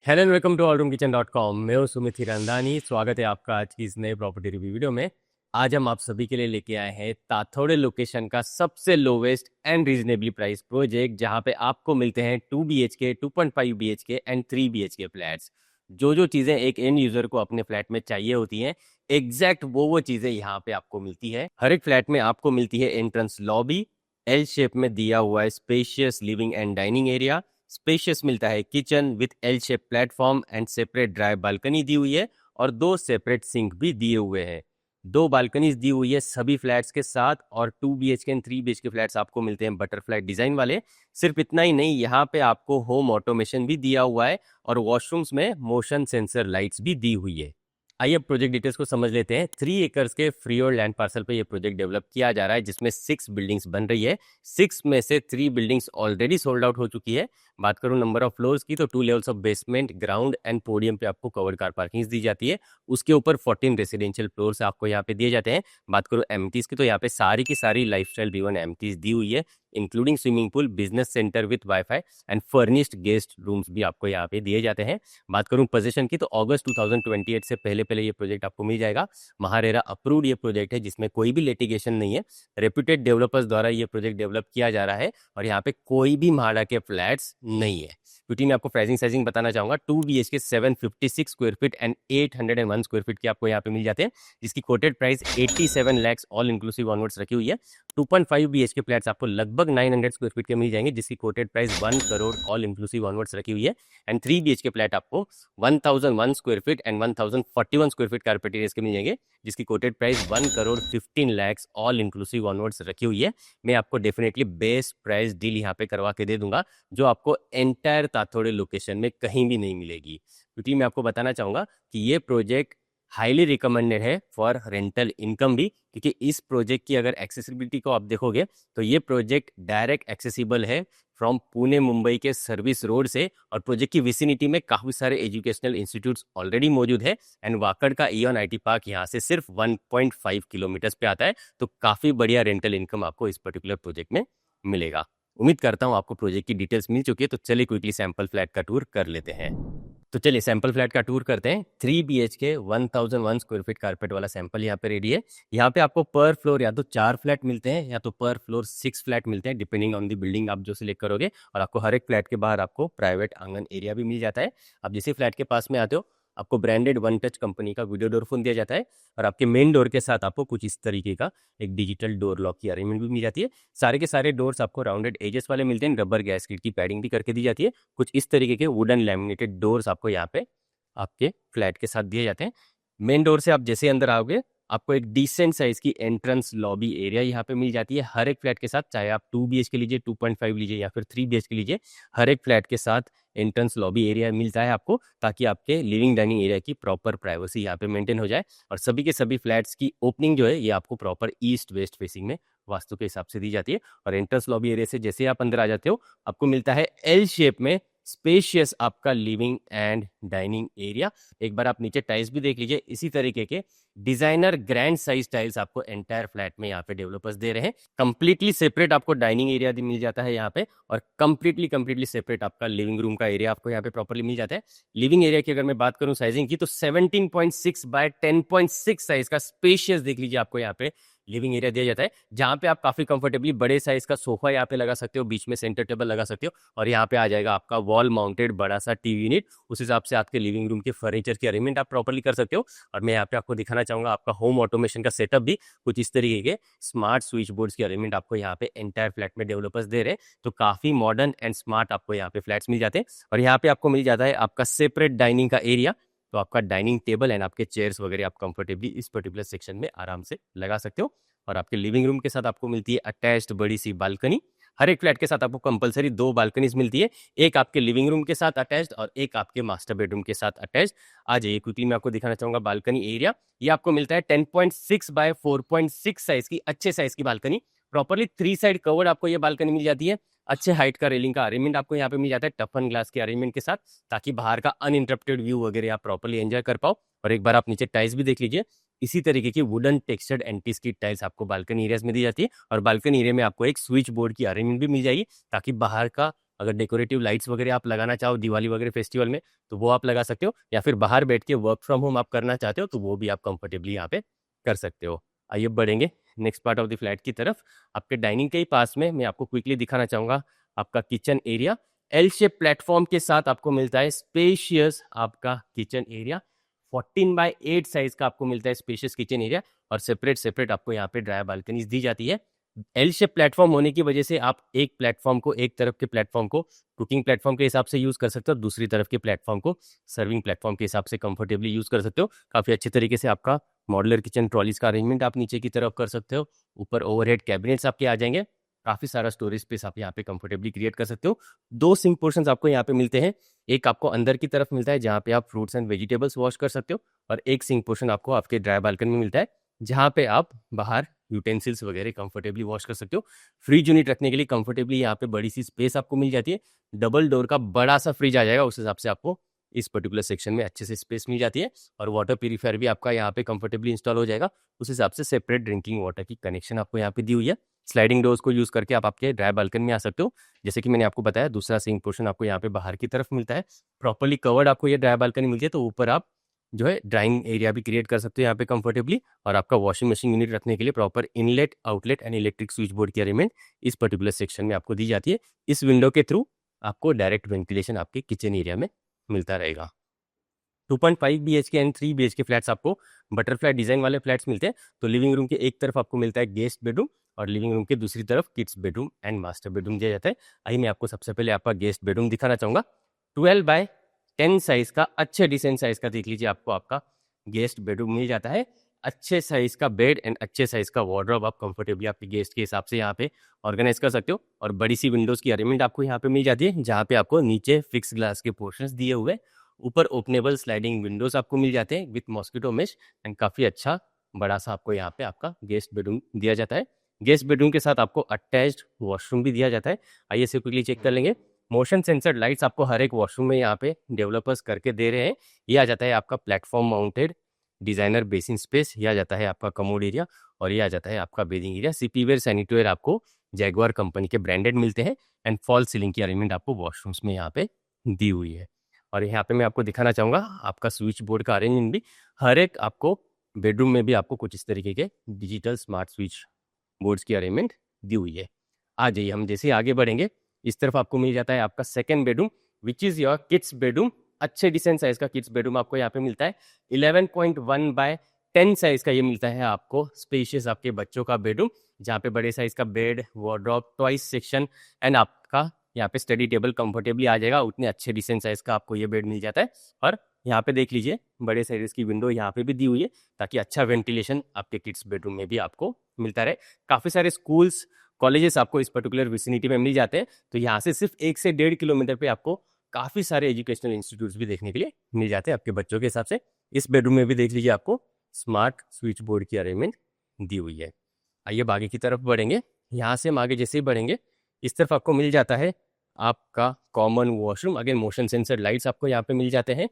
Hello and welcome to allroomkitchen.com। मैं हूं सुमित हिरंदानी। स्वागत है आपका आज की इस नए प्रॉपर्टी रिव्यू वीडियो में। आज हम आप सभी के लिए लेके आए हैं ताथोड़े लोकेशन का सबसे lowest and reasonably price project, जहां पे आपको मिलते हैं 2 BHK, 2.5 BHK and 3 BHK flats. जो चीज़ें एक एंड यूजर को अपने फ्लैट में चाहिए होती हैं, एग्जैक्ट वो चीज़ें यहाँ पे आपको मिलती है। हर एक फ्लैट में आपको मिलती है एंट्रेंस लॉबी, एल शेप में दिया हुआ है spacious living and dining area, spacious मिलता है kitchen with L shape platform and separate dry balcony दी हुई है, और 2 सेपरेट सिंक भी दिए हुए हैं। 2 बालकनीज दी हुई है सभी फ्लैट्स के साथ, और 2 BHK एंड 3 BHK फ्लैट्स आपको मिलते हैं बटरफ्लाई डिजाइन वाले। सिर्फ इतना ही नहीं, यहाँ पे आपको होम ऑटोमेशन भी दिया हुआ है और वॉशरूम्स में मोशन सेंसर लाइट्स भी दी हुई है। आइए अब प्रोजेक्ट डिटेल्स को समझ लेते हैं। 3 एकर्स के फ्री और लैंड पार्सल पे ये प्रोजेक्ट डेवलप किया जा रहा है, जिसमें 6 बिल्डिंग्स बन रही है। 6 में से 3 बिल्डिंग्स ऑलरेडी सोल्ड आउट हो चुकी है। बात करूं नंबर ऑफ फ्लोर्स की, तो 2 levels of basement, ground and podium पे आपको कवर्ड कार पार्किंग दी जाती है। उसके ऊपर 14 रेसिडेंशियल फ्लोर्स आपको यहाँ पे दिए जाते हैं। बात करूं एमिटीज की, तो यहाँ पे सारी की सारी लाइफस्टाइल ड्रिवन एमिटीज दी हुई है, including swimming pool, business centre with wifi and furnished guest rooms भी आपको यहाँ पे दिए जाते हैं। बात करूं पोजीशन की, तो अगस्त 2028 से पहले पहले ये प्रोजेक्ट आपको मिल जाएगा। महारेरा अप्रूव्ड ये प्रोजेक्ट है, जिसमें कोई भी लिटिगेशन नहीं है। रेप्यूटेड डेवलपर्स द्वारा ये प्रोजेक्ट डेवलप किया जा रहा है, और यहाँ पे कोई भी भाड़ा के फ्लैट्स नहीं है। क्योंकि मैं आपको प्राइसिंग साइजिंग बताना चाहूंगा। 2 BHK 756 square feet and 801 square feet की आपको यहाँ पे मिल जाते हैं, जिसकी coated price 87 lakh all inclusive onwards रखी हुई है। 2.5 BHK फ्लैट्स आपको लगभग 900 स्क्वायर फीट के मिल जाएंगे, जिसकी coated price 1 crore all inclusive onwards रखी हुई है। एंड 3 BHK फ्लैट आपको 1001 square feet and 1041 square feet carpet areas के मिल जाएंगे, जिसकी coated price 1 crore 15 lakh all inclusive onwards रखी हुई है। मैं आपको डेफिनेटली बेस्ट प्राइस डील यहाँ पे करवा के दे दूंगा, जो आपको एंटायर ताथोड़े लोकेशन में कहीं भी नहीं मिलेगी। क्योंकि मैं आपको बताना चाहूंगा कि ये प्रोजेक्ट हाईली रिकमेंडेड है फॉर रेंटल इनकम भी, क्योंकि इस प्रोजेक्ट की अगर एक्सेसिबिलिटी को आप देखोगे, तो ये प्रोजेक्ट डायरेक्ट एक्सेसिबल है फ्रॉम पुणे मुंबई के सर्विस रोड से, और प्रोजेक्ट की विसिनिटी में काफी सारे एजुकेशनल इंस्टीट्यूट्स ऑलरेडी मौजूद है। एंड वाकड़ का इयन IT पार्क यहाँ से सिर्फ 1.5 किलोमीटर पे आता है, तो काफी बढ़िया रेंटल इनकम आपको इस पर्टिकुलर प्रोजेक्ट में मिलेगा। उम्मीद करता हूँ आपको प्रोजेक्ट की डिटेल्स मिल चुकी है, तो चलिए क्विकली सैंपल फ्लैट का टूर कर लेते हैं। तो चलिए सैंपल फ्लैट का टूर करते हैं। 3 BHK 1001 स्क्वायर फीट कारपेट वाला सैंपल यहाँ पे रेडी है। यहाँ पे आपको पर फ्लोर या तो 4 फ्लैट मिलते हैं, या तो पर फ्लोर 6 फ्लैट मिलते हैं, डिपेंडिंग ऑन दी बिल्डिंग आप जो सिलेक्ट करोगे। और आपको हर एक फ्लैट के बाहर आपको प्राइवेट आंगन एरिया भी मिल जाता है। आप जिस फ्लैट के पास में आते हो, आपको ब्रांडेड वन टच कंपनी का वीडियो डोर फोन दिया जाता है, और आपके मेन डोर के साथ आपको कुछ इस तरीके का एक डिजिटल डोर लॉक की अरेंजमेंट भी मिल जाती है। सारे के सारे डोर्स आपको राउंडेड एजेस वाले मिलते हैं, रबर गैस्केट की पैडिंग भी करके दी जाती है। कुछ इस तरीके के वुडन लैमिनेटेड डोर्स आपको यहाँ पे आपके फ्लैट के साथ दिए जाते हैं। मेन डोर से आप जैसे अंदर आओगे, आपको एक डिसेंट साइज की एंट्रेंस लॉबी एरिया यहाँ पे मिल जाती है हर एक फ्लैट के साथ। चाहे आप 2 BHK लीजिए, 2.5 लीजिए या फिर 3 BHK लीजिए, हर एक फ्लैट के साथ एंट्रेंस लॉबी एरिया मिलता है आपको, ताकि आपके लिविंग डाइनिंग एरिया की प्रॉपर प्राइवेसी यहाँ पे मेंटेन हो जाए। और सभी के सभी फ्लैट्स की ओपनिंग जो है, ये आपको प्रॉपर ईस्ट वेस्ट फेसिंग में वास्तु के हिसाब से दी जाती है। और एंट्रेंस लॉबी एरिया से जैसे आप अंदर आ जाते हो, आपको मिलता है एल शेप में स्पेशियस आपका लिविंग एंड डाइनिंग एरिया। एक बार आप नीचे टाइल्स भी देख लीजिए, इसी तरीके के डिजाइनर ग्रैंड साइज टाइल्स आपको एंटायर फ्लैट में यहाँ पे डेवलपर्स दे रहे हैं। कंप्लीटली सेपरेट आपको डाइनिंग एरिया भी मिल जाता है यहाँ पे, और कंप्लीटली सेपरेट आपका लिविंग रूम का एरिया आपको यहाँ पे प्रॉपर्ली मिल जाता है। लिविंग एरिया की अगर मैं बात करूं साइजिंग की, तो 17.6 बाय 10.6 साइज का स्पेशियस देख लीजिए आपको यहाँ पे लिविंग एरिया दिया जाता है, जहां पे आप काफी कंफर्टेबली बड़े साइज का सोफा यहाँ पे लगा सकते हो, बीच में सेंटर टेबल लगा सकते हो, और यहाँ पे आ जाएगा आपका वॉल माउंटेड बड़ा सा टीवी यूनिट। उस हिसाब से आपके लिविंग रूम के फर्नीचर की अरेंजमेंट आप प्रॉपर्ली कर सकते हो। और मैं यहाँ पे आपको दिखाना चाहूंगा आपका होम ऑटोमेशन का सेटअप भी। कुछ इस तरीके के स्मार्ट स्विच बोर्ड्स की अरेंजमेंट आपको यहाँ पे एंटायर फ्लैट में डेवलपर्स दे रहे हैं, तो काफी मॉडर्न एंड स्मार्ट आपको यहाँ पे फ्लैट्स मिल जाते हैं। और यहाँ पे आपको मिल जाता है आपका सेपरेट डाइनिंग का एरिया, तो आपका डाइनिंग टेबल एंड आपके चेयर्स वगैरह आप कंफर्टेबली इस पर्टिकुलर सेक्शन में आराम से लगा सकते हो। और आपके लिविंग रूम के साथ आपको मिलती है अटैच्ड बड़ी सी बालकनी। हर एक फ्लैट के साथ आपको कंपलसरी 2 बालकनीज मिलती है, एक आपके लिविंग रूम के साथ अटैच्ड और एक आपके मास्टर बेडरूम के साथ अटैच्ड। आ जाइए क्विकली मैं आपको दिखाना चाहूंगा बालकनी एरिया। ये आपको मिलता है 10.6 बाय 4.6 साइज की अच्छे साइज की बालकनी। प्रॉपरली 3 साइड कवर्ड आपको ये बालकनी मिल जाती है। अच्छे हाइट का रेलिंग का अरेंजमेंट आपको यहाँ पे मिल जाता है टफन ग्लास के अरेंजमेंट के साथ, ताकि बाहर का अनइंटरप्टेड व्यू वगैरह आप प्रॉपर्ली एंजॉय कर पाओ। और एक बार आप नीचे टाइल्स भी देख लीजिए, इसी तरीके की वुडन टेक्सचर्ड एंटीज की टाइल्स आपको बालकनी एरियाज में दी जाती है। और बालकनी एरिया में आपको एक स्विच बोर्ड की अरेंजमेंट भी मिल जाएगी, ताकि बाहर का अगर डेकोरेटिव लाइट्स वगैरह आप लगाना चाहो दिवाली वगैरह फेस्टिवल में तो वो आप लगा सकते हो, या फिर बाहर बैठ के वर्क फ्रॉम होम आप करना चाहते हो तो वो भी आप कंफर्टेबली यहाँ पे कर सकते हो। आइए बढ़ेंगे next part of the flat की तरफ। आपके डाइनिंग के ही पास में मैं आपको क्विकली दिखाना चाहूँगा आपका kitchen area. L shape platform के साथ आपको मिलता है स्पेशियस आपका किचन एरिया। 14x8 साइज का आपको मिलता है स्पेशियस किचन एरिया, और सेपरेट आपको यहाँ पे ड्राई बालकनीज दी जाती है। एल शेप प्लेटफॉर्म होने की वजह से आप एक प्लेटफॉर्म को, एक तरफ के प्लेटफॉर्म को कुकिंग प्लेटफॉर्म के हिसाब से यूज कर सकते हो, दूसरी तरफ के प्लेटफॉर्म को सर्विंग प्लेटफॉर्म के हिसाब से कंफर्टेबली यूज कर सकते हो। काफी अच्छे तरीके से आपका मॉडुलर किचन ट्रॉलीज का अरेंजमेंट आप नीचे की तरफ कर सकते हो। ऊपर ओवरहेड कैबिनेट्स आपके आ जाएंगे, काफी सारा स्टोरेज स्पेस आप यहाँ पे कंफर्टेबली क्रिएट कर सकते हो। 2 सिंक पोर्शंस आपको यहाँ पे मिलते हैं, एक आपको अंदर की तरफ मिलता है जहाँ पे आप फ्रूट्स एंड वेजिटेबल्स वॉश कर सकते हो, और एक सिंक पोर्शन आपको आपके ड्राई बाल्कनी में मिलता है जहाँ पे आप बाहर यूटेंसिल्स वगैरह कंफर्टेबली वॉश कर सकते हो। फ्रिज यूनिट रखने के लिए कंफर्टेबली यहाँ पे बड़ी सी स्पेस आपको मिल जाती है। डबल डोर का बड़ा सा फ्रिज आ जाएगा, उस हिसाब से आपको इस पर्टिकुलर सेक्शन में अच्छे से स्पेस मिल जाती है। और वाटर प्यूरीफायर भी आपका यहाँ पे कंफर्टेबली इंस्टॉल हो जाएगा, उस हिसाब से सेपरेट ड्रिंकिंग वाटर की कनेक्शन आपको यहाँ पे दी हुई है। स्लाइडिंग डोर्स को यूज करके आप आपके ड्राई बाल्कनी में आ सकते हो। जैसे कि मैंने आपको बताया, दूसरा सिंक पोर्शन आपको यहाँ पे बाहर की तरफ मिलता है। प्रॉपर्ली कवर्ड आपको ये ड्राई बाल्कनी मिलती है, तो ऊपर आप जो है ड्राइंग एरिया भी क्रिएट कर सकते हो यहाँ पे कंफर्टेबली। और आपका वॉशिंग मशीन यूनिट रखने के लिए proper inlet, outlet and electric switch board की अरेंजमेंट इस पर्टिकुलर सेक्शन में आपको दी जाती है। इस विंडो के थ्रू आपको डायरेक्ट वेंटिलेशन आपके किचन एरिया में मिलता रहेगा। 2.5 BHK एंड 3 BHK फ्लैट्स आपको बटरफ्लाई डिजाइन वाले फ्लैट्स मिलते हैं। तो लिविंग रूम के एक तरफ आपको मिलता है गेस्ट बेडरूम, और लिविंग रूम के दूसरी तरफ kids bedroom and master bedroom दिया जाता है। आइए मैं आपको सबसे पहले आपका गेस्ट बेडरूम दिखाना चाहूंगा। 12x10 साइज का अच्छे डिसेंट साइज का देख लीजिए आपको आपका गेस्ट बेडरूम मिल जाता है। अच्छे साइज का बेड एंड अच्छे साइज का वार्डरोब आप कंफर्टेबली आपके गेस्ट के हिसाब से यहाँ पे ऑर्गेनाइज कर सकते हो। और बड़ी सी विंडोज की अरेंजमेंट आपको यहाँ पे मिल जाती है, जहाँ पे आपको नीचे फिक्स ग्लास के पोर्शंस दिए हुए, ऊपर ओपनेबल स्लाइडिंग विंडोज आपको मिल जाते हैं विथ मॉस्किटो मेश, एंड काफी अच्छा बड़ा सा आपको यहाँ पे आपका गेस्ट बेडरूम दिया जाता है। गेस्ट बेडरूम के साथ आपको अटैच्ड वॉशरूम भी दिया जाता है। आइए इसे क्विकली चेक कर लेंगे। मोशन सेंसर्ड लाइट्स आपको हर एक वॉशरूम में यहाँ पे डेवलपर्स करके दे रहे हैं। ये आ जाता है आपका platform mounted designer basin space, ये आ जाता है आपका कमोड एरिया, और ये आ जाता है आपका बेदिंग एरिया। सीपीवेयर सैनिटवेयर आपको जैगुआर कंपनी के ब्रांडेड मिलते हैं, एंड फॉल सीलिंग की अरेंजमेंट आपको वॉशरूम्स में यहाँ पे दी हुई है। और यहाँ पे मैं आपको दिखाना चाहूँगा आपका स्विच बोर्ड का अरेंजमेंट भी, हर एक आपको बेडरूम में भी आपको कुछ इस तरीके के डिजिटल स्मार्ट स्विच बोर्ड्स की अरेंजमेंट दी हुई है। आ जाइए, हम जैसे आगे बढ़ेंगे इस तरफ आपको मिल जाता है आपका second bedroom which is your kids bedroom. अच्छे डिसेंट साइज का किड्स बेडरूम आपको यहाँ पे मिलता है। 11.1x10 साइज का ये मिलता है आपको स्पेशियस आपके बच्चों का बेडरूम, जहाँ पे बड़े साइज का bed, wardrobe, toys section and आपका यहाँ पे स्टडी टेबल कंफर्टेबली आ जाएगा। उतने अच्छे डिसेंट साइज का आपको ये बेड मिल जाता है। और यहाँ पे देख लीजिए बड़े साइज की विंडो यहाँ पे भी दी हुई है, ताकि अच्छा वेंटिलेशन आपके किड्स बेडरूम में भी आपको मिलता रहे। काफी सारे स्कूल्स, कॉलेजेस आपको इस पर्टिकुलर विसिनिटी में मिल जाते हैं, तो यहाँ से सिर्फ 1 से 1.5 किलोमीटर पे आपको काफी सारे एजुकेशनल इंस्टीट्यूट्स भी देखने के लिए मिल जाते हैं आपके बच्चों के हिसाब से। इस बेडरूम में भी देख लीजिए आपको स्मार्ट स्विच बोर्ड की अरेंजमेंट दी हुई है। आइए अब आगे की तरफ बढ़ेंगे। यहाँ से हम आगे जैसे ही बढ़ेंगे इस तरफ आपको मिल जाता है आपका common washroom. Again motion sensor lights आपको यहाँ पे मिल जाते हैं।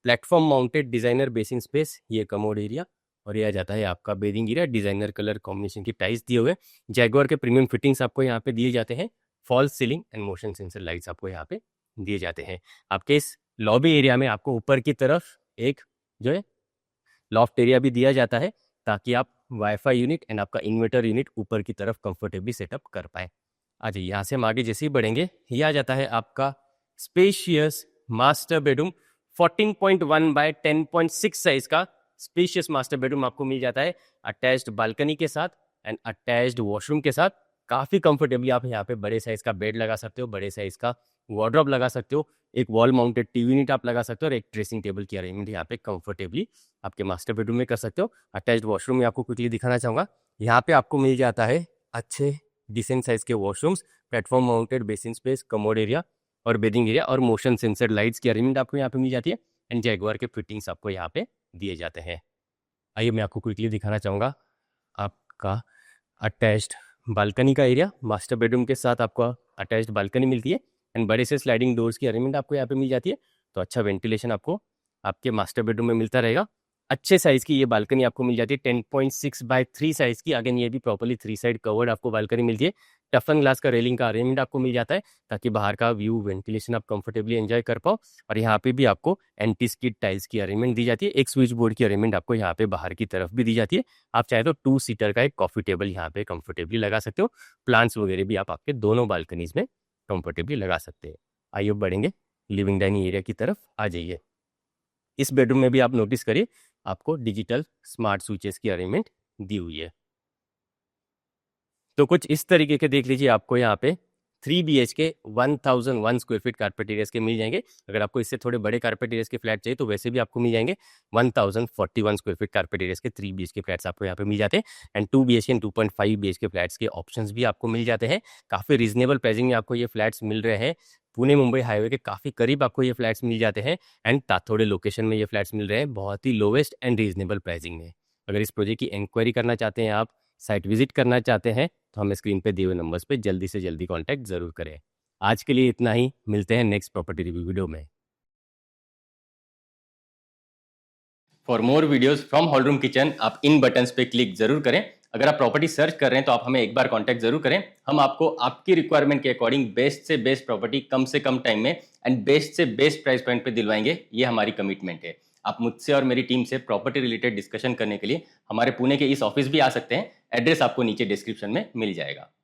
Platform mounted designer basin space, ये कमोड एरिया, और ये आ जाता है आपका bedding area. Designer colour combination की टाइल्स दिए हुए, जैगुआर के प्रीमियम फिटिंग्स आपको यहाँ पे दिए जाते हैं। Fall ceiling and motion sensor lights आपको यहाँ पे दिए जाते हैं। आपके इस लॉबी एरिया में आपको ऊपर की तरफ एक जो है लॉफ्ट एरिया भी दिया जाता है, ताकि आप वाईफाई यूनिट एंड आपका इन्वर्टर यूनिट ऊपर की तरफ कंफर्टेबली सेटअप कर पाए। अच्छा, यहाँ से हम आगे जैसे ही बढ़ेंगे, ये आ जाता है आपका spacious master bedroom. 14.1x10.6 size का स्पेशियस मास्टर बेडरूम आपको मिल जाता है, अटैच्ड बालकनी के साथ एंड अटैच्ड वॉशरूम के साथ। काफी कंफर्टेबली आप यहाँ पे बड़े साइज का बेड लगा सकते हो, बड़े साइज का वार्डरोब लगा सकते हो, एक वॉल माउंटेड टीवी यूनिट आप लगा सकते हो, और एक ड्रेसिंग टेबल की अरेंजमेंट यहाँ पे कंफर्टेबली आपके मास्टर बेडरूम में कर सकते हो। अटैच्ड वॉशरूम में आपको क्विकली दिखाना चाहूंगा। यहाँ पे आपको मिल जाता है अच्छे डिसेंट साइज के washrooms, platform mounted basin space, commode area और बेडिंग एरिया, और मोशन सेंसर लाइट्स की अरेंजमेंट आपको यहाँ पे मिल जाती है, एंड जैगुआर के फिटिंग्स आपको यहाँ पे दिए जाते हैं। आइए मैं आपको क्विकली दिखाना चाहूँगा आपका अटैच्ड बालकनी का एरिया। मास्टर बेडरूम के साथ आपको अटैच्ड बालकनी मिलती है, एंड बड़े से स्लाइडिंग डोर्स की अरेंजमेंट आपको यहाँ पे मिल जाती है, तो अच्छा वेंटिलेशन आपको आपके मास्टर बेडरूम में मिलता रहेगा। अच्छे साइज की ये बालकनी आपको मिल जाती है 10.6 बाय 3 साइज की। अगेन ये भी प्रॉपर्ली 3 साइड कवर्ड आपको बालकनी मिलती है। टफन ग्लास का रेलिंग का अरेंजमेंट आपको मिल जाता है ताकि बाहर का व्यू वेंटिलेशन आप कंफर्टेबली एंजॉय कर पाओ। और यहाँ पे भी आपको एंटी स्किड टाइल्स की अरेंजमेंट दी जाती है। एक स्विच बोर्ड की अरेंजमेंट आपको यहाँ पे बाहर की तरफ भी दी जाती है। आप चाहे तो 2 सीटर का एक कॉफी टेबल यहाँ पे कंफर्टेबली लगा सकते हो। प्लांट्स वगैरह भी आप आपके दोनों बालकनीज में कंफर्टेबली लगा सकते हैं। आइए अब बढ़ेंगे लिविंग डाइनिंग एरिया की तरफ। आ जाइए। इस बेडरूम में भी आप नोटिस करिए आपको डिजिटल स्मार्ट स्विचेस की अरेंजमेंट दी हुई है। तो कुछ इस तरीके के देख लीजिए आपको यहाँ पे 3 BHK 1001 square feet carpet areas के मिल जाएंगे। अगर आपको इससे थोड़े बड़े कारपेट एरियाज के फ्लैट चाहिए तो वैसे भी आपको मिल जाएंगे। 1041 स्क्वायर फीट कारपेट एरियाज के 3 BHK फ्लैट्स आपको यहाँ पे मिल जाते हैं। And 2 BHK and 2.5 BHK flats के ऑप्शंस भी आपको मिल जाते हैं। काफ़ी रीजनेबल प्राइसिंग में आपको ये फ्लैट्स मिल रहे हैं। पुणे मुंबई हाईवे के काफ़ी करीब आपको ये फ्लैट्स मिल जाते हैं। एंड ताथोड़े लोकेशन में ये फ्लैट्स मिल रहे हैं बहुत ही लोवेस्ट एंड रीजनेबल प्राइसिंग में। अगर इस प्रोजेक्ट की इंक्वायरी करना चाहते हैं, आप साइट विजिट करना चाहते हैं, तो हमें स्क्रीन पे दिए हुए नंबर्स पे जल्दी से जल्दी कांटेक्ट जरूर करें। आज के लिए इतना ही, मिलते हैं नेक्स्ट प्रॉपर्टी रिव्यू वीडियो में। For more videos from hall room kitchen आप इन बटन्स पे क्लिक जरूर करें। अगर आप प्रॉपर्टी सर्च कर रहे हैं तो आप हमें एक बार कांटेक्ट जरूर करें। हम आपको आपकी रिक्वायरमेंट के अकॉर्डिंग बेस्ट से बेस्ट प्रॉपर्टी कम से कम टाइम में एंड बेस्ट से बेस्ट प्राइस पॉइंट पे दिलवाएंगे। ये हमारी कमिटमेंट है। आप मुझसे और मेरी टीम से प्रॉपर्टी रिलेटेड डिस्कशन करने के लिए हमारे पुणे के इस ऑफिस भी आ सकते हैं। एड्रेस आपको नीचे डिस्क्रिप्शन में मिल जाएगा।